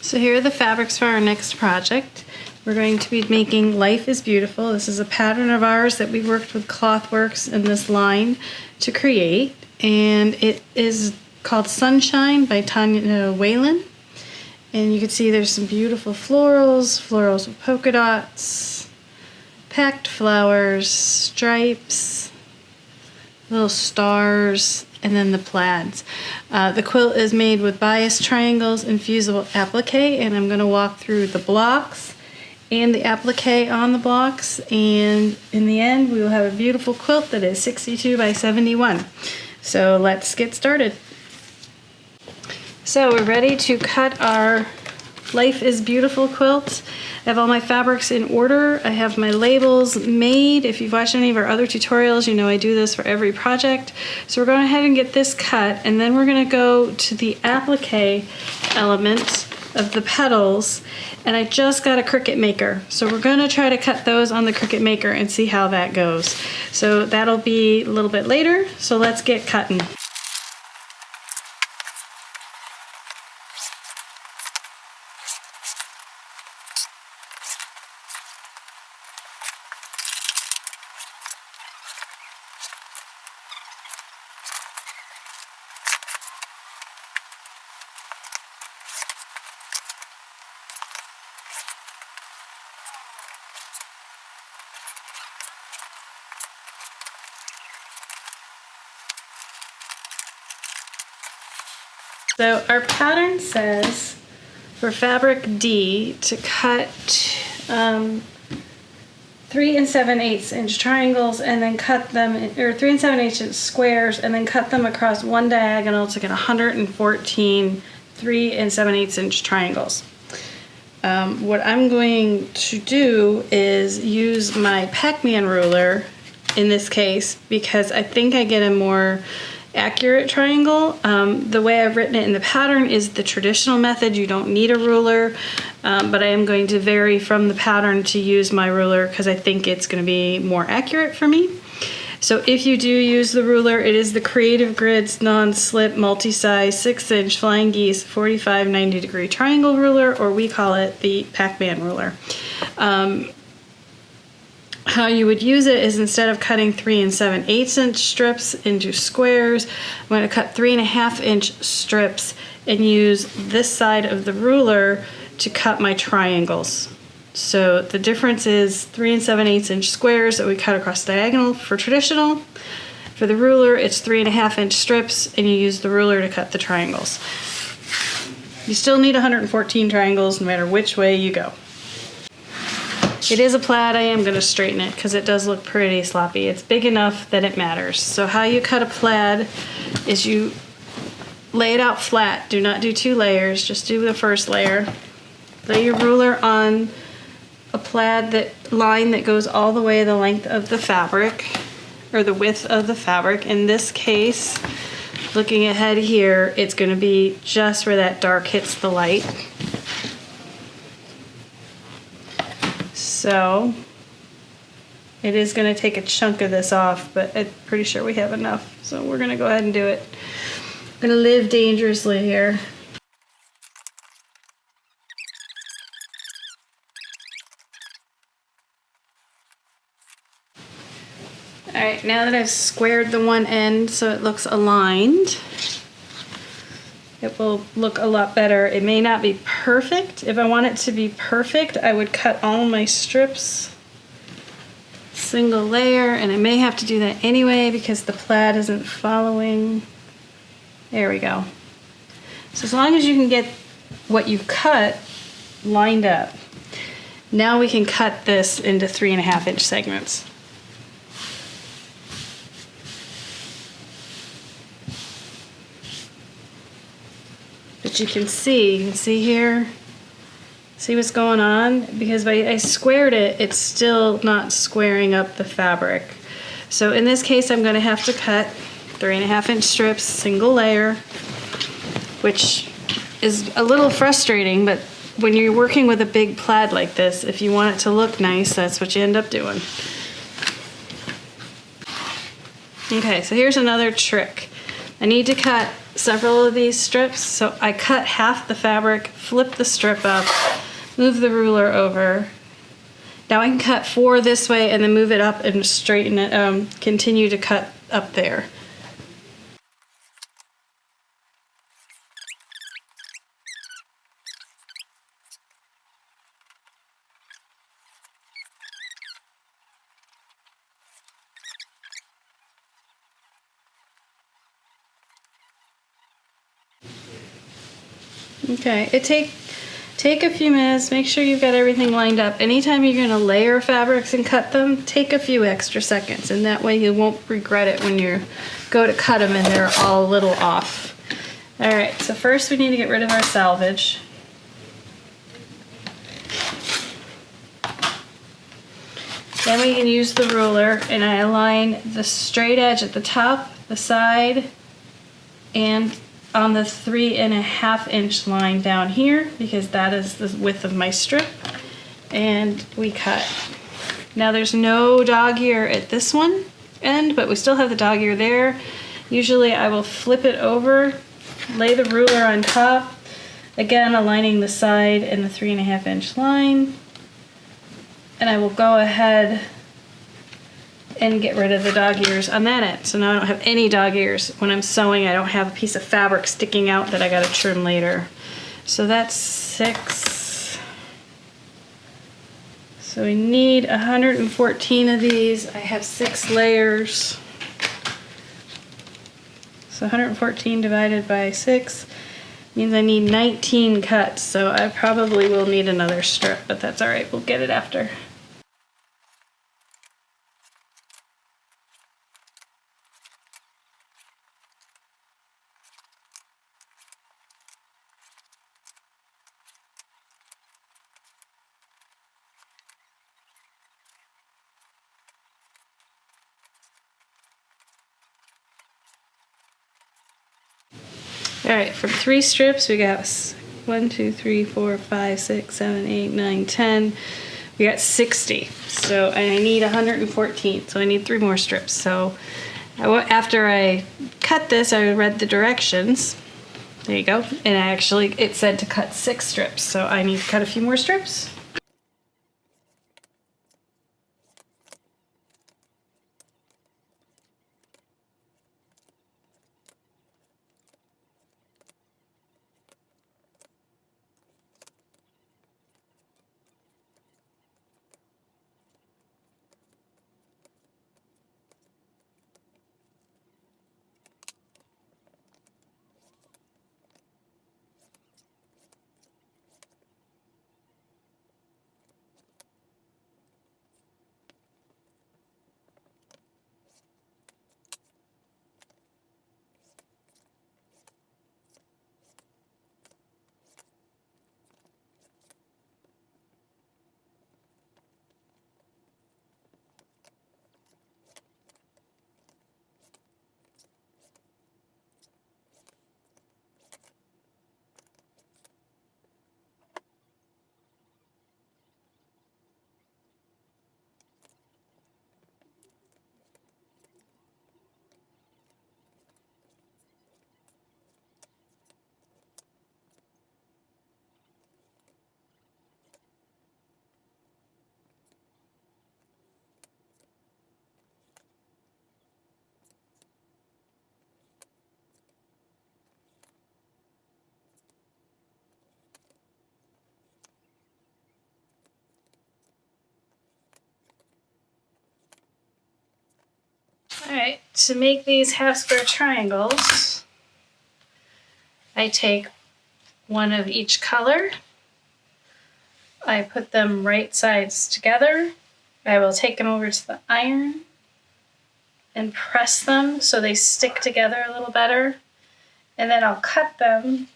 So here are the fabrics for our next project. We're going to be making Life is Beautiful. This is a pattern of ours that we worked with Clothworks in this line to create, and it is called Sunshine by Tanya Whalen. And you can see there's some beautiful florals with polka dots, packed flowers, stripes, little stars, and then the plaids. The quilt is made with bias triangles and fusible applique, and I'm going to walk through the blocks and the applique on the blocks, and in the end we will have a beautiful quilt that is 62 by 71. So let's get started. So we're ready to cut our Life is Beautiful quilt. I have all my fabrics in order. I have my labels made. If you've watched any of our other tutorials, you know I do this for every project. So we're going ahead and get this cut, and then we're going to go to the applique element of the petals, and I just got a Cricut maker. So we're going to try to cut those on the Cricut maker and see how that goes. So that'll be a little bit later, so let's get cutting. So our pattern says for fabric D to cut 3 7/8 inch triangles and then cut them, or 3 7/8 inch squares, and then cut them across one diagonal to get 114 3 7/8 inch triangles. What I'm going to do is use my Pac-Man ruler in this case, because I think I get a more accurate triangle. The way I've written it in the pattern is the traditional method. You don't need a ruler, but I am going to vary from the pattern to use my ruler because I think it's going to be more accurate for me. So if you do use the ruler, it is the Creative Grids non-slip multi-size 6-inch Flying Geese 45 90-degree triangle ruler, or we call it the Pac-Man ruler. How you would use it is, instead of cutting 3 7/8 inch strips into squares, I'm going to cut 3.5 inch strips and use this side of the ruler to cut my triangles. So the difference is 3 7/8 inch squares that we cut across diagonal for traditional. For the ruler, it's 3.5 inch strips, and you use the ruler to cut the triangles. You still need 114 triangles no matter which way you go. It is a plaid. I am going to straighten it because it does look pretty sloppy. It's big enough that it matters. So how you cut a plaid is you lay it out flat. Do not do 2 layers. Just do the first layer. Lay your ruler on a plaid line that goes all the way the length of the fabric, or the width of the fabric. In this case, looking ahead here, it's going to be just where that dark hits the light. So it is going to take a chunk of this off, but I'm pretty sure we have enough. So we're going to go ahead and do it. I'm going to live dangerously here. Alright, now that I've squared the one end so it looks aligned, it will look a lot better. It may not be perfect. If I want it to be perfect, I would cut all my strips single layer, and I may have to do that anyway because the plaid isn't following. There we go. So as long as you can get what you cut lined up, now we can cut this into 3.5 inch segments. But you can see here, see what's going on? Because I squared it, it's still not squaring up the fabric. So in this case, I'm going to have to cut 3.5 inch strips, single layer, which is a little frustrating, but when you're working with a big plaid like this, if you want it to look nice, that's what you end up doing. Okay, so here's another trick. I need to cut several of these strips, so I cut half the fabric, flip the strip up, move the ruler over. Now I can cut 4 this way and then move it up and straighten it, continue to cut up there. Okay, take a few minutes, make sure you've got everything lined up. Anytime you're going to layer fabrics and cut them, take a few extra seconds, and that way you won't regret it when you go to cut them and they're all a little off. Alright, so first we need to get rid of our salvage. Then we can use the ruler, and I align the straight edge at the top, the side, and on the 3.5 inch line down here, because that is the width of my strip, and we cut. Now there's no dog ear at this one end, but we still have the dog ear there. Usually I will flip it over, lay the ruler on top, again aligning the side and the 3.5 inch line, and I will go ahead and get rid of the dog ears on that end. So now I don't have any dog ears. When I'm sewing, I don't have a piece of fabric sticking out that I gotta trim later. So that's 6. So we need 114 of these. I have 6 layers. So 114 divided by 6 means I need 19 cuts. So I probably will need another strip, but that's all right, we'll get it after. All right, from 3 strips, we got 1, 2, 3, 4, 5, 6, 7, 8, 9, 10. We got 60. So, and I need 114, so I need 3 more strips. So after I cut this, I read the directions. There you go. And it said to cut 6 strips, so I need to cut a few more strips. Alright, to make these half square triangles, I take one of each color. I put them right sides together. I will take them over to the iron and press them so they stick together a little better. And then I'll cut them.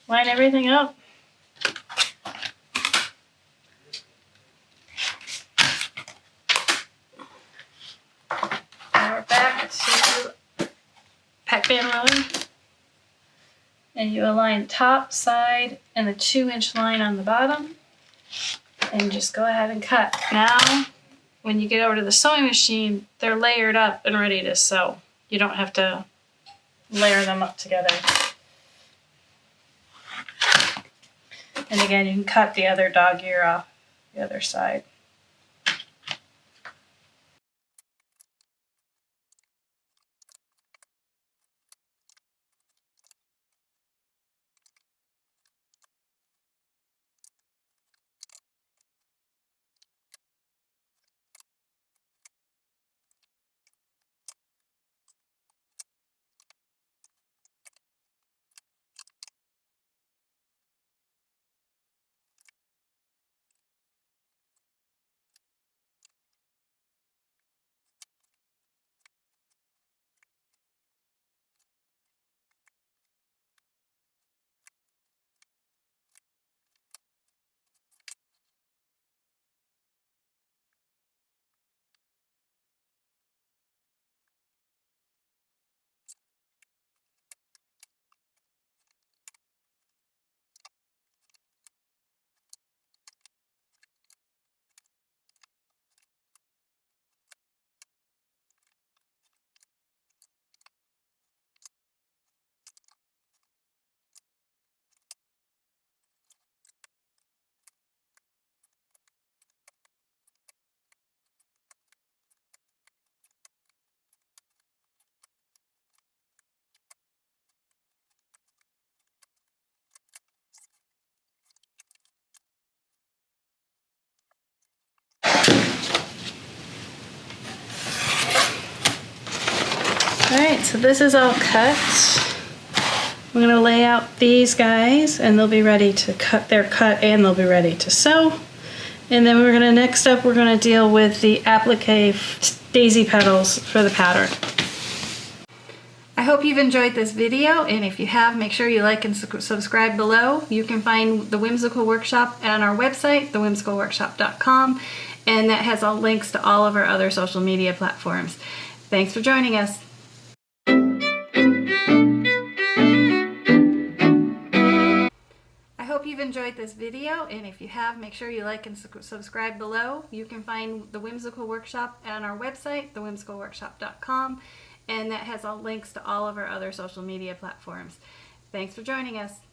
Line everything up. Pac-Man roller, and you align top, side, and the 2-inch line on the bottom, and just go ahead and cut. Now when you get over to the sewing machine, they're layered up and ready to sew. You don't have to layer them up together. And again, you can cut the other dog ear off the other side. Alright, so this is all cut. I'm going to lay out these guys and they'll be ready to cut. They're cut and they'll be ready to sew. And then we're going to, next up, we're going to deal with the applique daisy petals for the pattern. I hope you've enjoyed this video, and if you have, make sure you like and subscribe below. You can find the Whimsical Workshop on our website, thewhimsicalworkshop.com, and that has all links to all of our other social media platforms. Thanks for joining us. I hope you've enjoyed this video, and if you have, make sure you like and subscribe below. You can find the Whimsical Workshop on our website, thewhimsicalworkshop.com, and that has all links to all of our other social media platforms. Thanks for joining us.